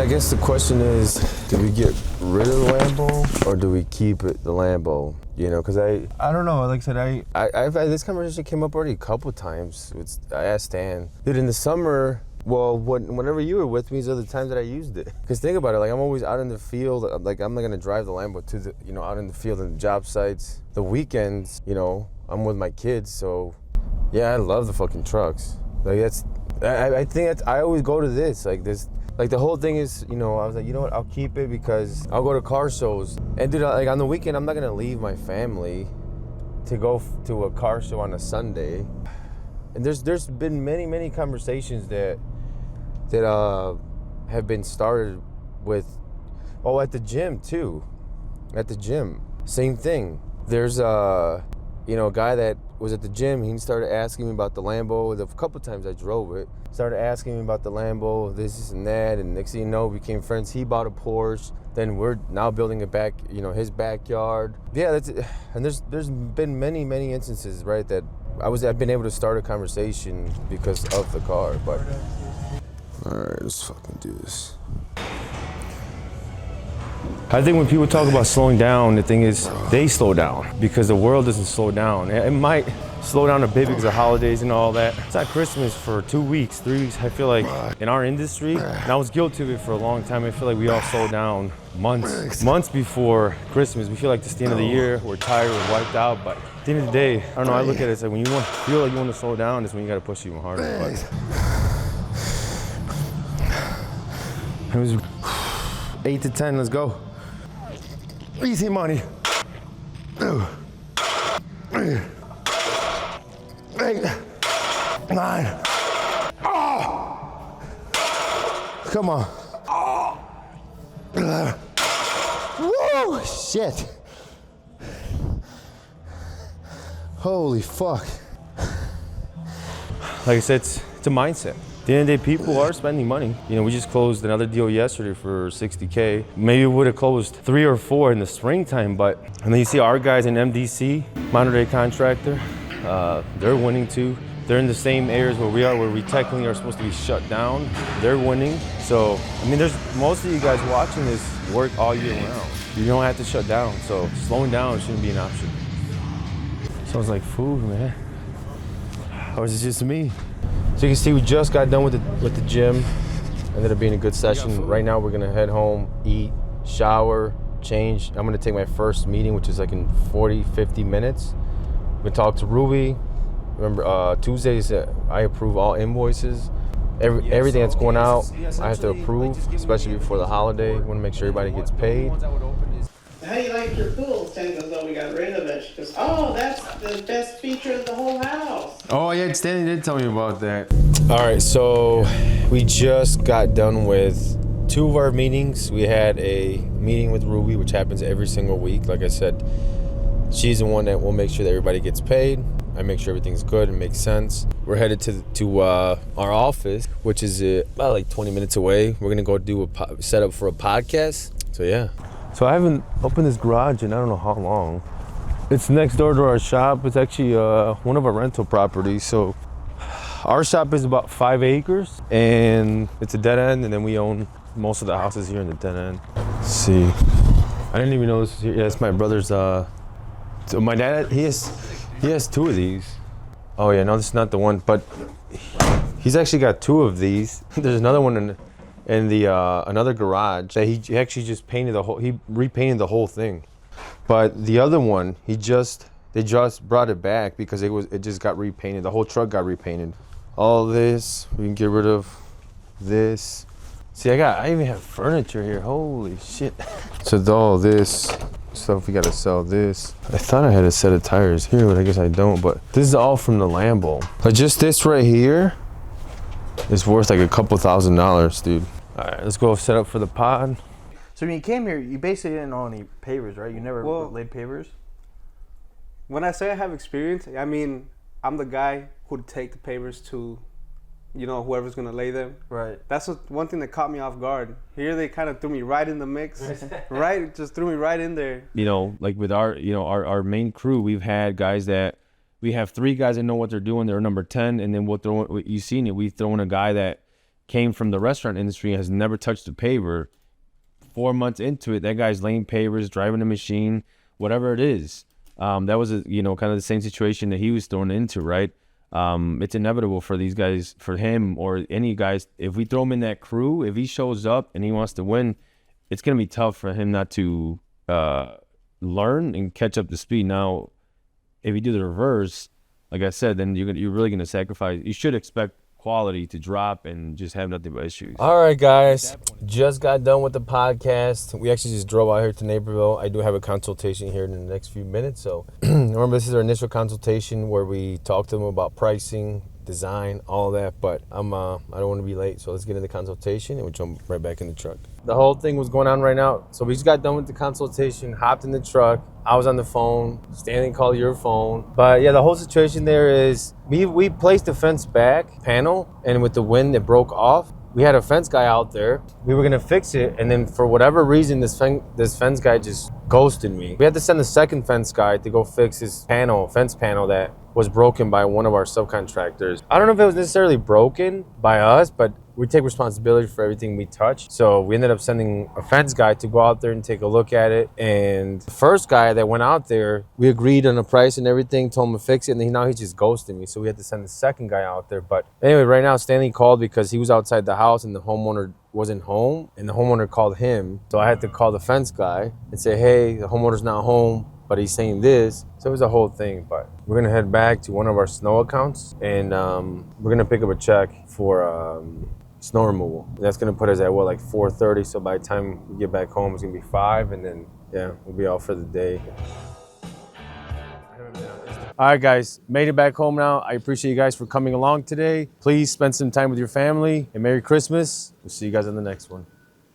I guess the question is, do we get rid of the Lambo or do we keep the Lambo? You know, because I don't know. Like I said, I've had this conversation came up already a couple times. I asked Stan, dude, in the summer. Well, whenever you were with me, these are the times that I used it. Because think about it, like I'm always out in the field. Like I'm not gonna drive the Lambo to the, out in the field and the job sites. The weekends, I'm with my kids, so yeah, I love the fucking trucks. Like I think I always go to this, like this. Like the whole thing is, I was like, you know what, I'll keep it because I'll go to car shows. And dude, like on the weekend, I'm not gonna leave my family to go to a car show on a Sunday. And there's been many conversations that have been started with, at the gym too. At the gym, same thing. There's a guy that was at the gym. He started asking me about the Lambo. A couple times I drove it. Started asking me about the Lambo, this and that, and next thing you know, we became friends. He bought a Porsche. Then we're now building it back, his backyard. Yeah, that's it. And there's been many instances, right, that I've been able to start a conversation because of the car. But all right, let's fucking do this. I think when people talk about slowing down, the thing is they slow down because the world doesn't slow down. It might slow down a bit because of holidays and all that. It's not Christmas for 2 weeks, 3 weeks. I feel like in our industry, and I was guilty of it for a long time, I feel like we all slow down months before Christmas. We feel like it's the end of the year, we're tired, we're wiped out, but at the end of the day, I don't know, I look at it, it's like when you feel like you want to slow down, it's when you got to push even harder. But it was 8 to 10, let's go. Easy money. 8, 9. Oh! Come on. Oh! 11. Woo! Shit. Holy fuck. Like I said, it's a mindset. At the end of the day, people are spending money. We just closed another deal yesterday for $60K. Maybe we would have closed 3 or 4 in the springtime, and then you see our guys in MDC, Monterey Contractor, they're winning too. They're in the same areas where we are, where we technically are supposed to be shut down. They're winning. So, there's most of you guys watching this work all year round. You don't have to shut down, so slowing down shouldn't be an option. Sounds like food, man. Or is it just me? So you can see we just got done with the gym. Ended up being a good session. Right now we're gonna head home, eat, shower, change. I'm gonna take my first meeting, which is like in 40-50 minutes. I'm gonna talk to Ruby. Remember, Tuesdays I approve all invoices. Everything that's going out, I have to approve, especially before the holiday. Want to make sure everybody gets paid. How you like your pool? Saying as though we got rid of it. She goes, oh, that's the best feature of the whole house. Oh yeah, Stanley did tell me about that. All right, so we just got done with 2 of our meetings. We had a meeting with Ruby, which happens every single week. Like I said, she's the one that will make sure that everybody gets paid. I make sure everything's good and makes sense. We're headed to our office, which is about like 20 minutes away. We're gonna go do a setup for a podcast. So yeah. So I haven't opened this garage in I don't know how long. It's next door to our shop. It's actually one of our rental properties. So our shop is about 5 acres and it's a dead end, and then we own most of the houses here in the dead end. Let's see. I didn't even know this was here. Yeah, it's my brother's. So my dad, he has 2 of these. Oh yeah, no, this is not the one, but he's actually got 2 of these. There's another one in the another garage that he actually just painted he repainted the whole thing. But the other one, they just brought it back because it just got repainted. The whole truck got repainted. All this, we can get rid of this. See, I even have furniture here. Holy shit. So all this stuff, we gotta sell this. I thought I had a set of tires here, but I guess I don't. But this is all from the Lambo. But just this right here is worth like a couple $1,000s, dude. All right, let's go set up for the pod. So when you came here, you basically didn't know any pavers, right? You never laid pavers? When I say I have experience, I mean, I'm the guy who'd take the pavers to, whoever's going to lay them. Right. That's one thing that caught me off guard. Here they kind of threw me right in the mix. Right? Just threw me right in there. Like with our main crew, we've had guys that, we have 3 guys that know what they're doing. They're number 10, and then we'll throw, you've seen it, we throw in a guy that came from the restaurant industry and has never touched a paver. 4 months into it, that guy's laying pavers, driving a machine, whatever it is. That was, kind of the same situation that he was thrown into, right? It's inevitable for these guys, for him or any guys, if we throw him in that crew, if he shows up and he wants to win, it's going to be tough for him not to learn and catch up to speed. Now, if you do the reverse, like I said, then you're really going to sacrifice. You should expect quality to drop and just have nothing but issues. All right, guys, just got done with the podcast. We actually just drove out here to Naperville. I do have a consultation here in the next few minutes. So remember, this is our initial consultation where we talk to them about pricing, design, all that. But I don't want to be late, so let's get into the consultation and we'll jump right back in the truck. The whole thing was going on right now. So we just got done with the consultation, hopped in the truck. I was on the phone, Stanley called your phone. But yeah, the whole situation there is we placed the fence back panel, and with the wind it broke off. We had a fence guy out there. We were gonna fix it, and then for whatever reason, this fence guy just ghosted me. We had to send the second fence guy to go fix his fence panel that was broken by one of our subcontractors. I don't know if it was necessarily broken by us, but we take responsibility for everything we touch. So we ended up sending a fence guy to go out there and take a look at it. And the first guy that went out there, we agreed on the price and everything, told him to fix it, and now he's just ghosting me. So we had to send the second guy out there. But anyway, right now Stanley called because he was outside the house and the homeowner wasn't home, and the homeowner called him. So I had to call the fence guy and say, hey, the homeowner's not home, but he's saying this. So it was a whole thing. But we're gonna head back to one of our snow accounts, and we're gonna pick up a check for snow removal. That's gonna put us at like 4:30. So by the time we get back home, it's gonna be 5, and then we'll be out for the day. All right, guys, made it back home now. I appreciate you guys for coming along today. Please spend some time with your family, and Merry Christmas. We'll see you guys on the next one.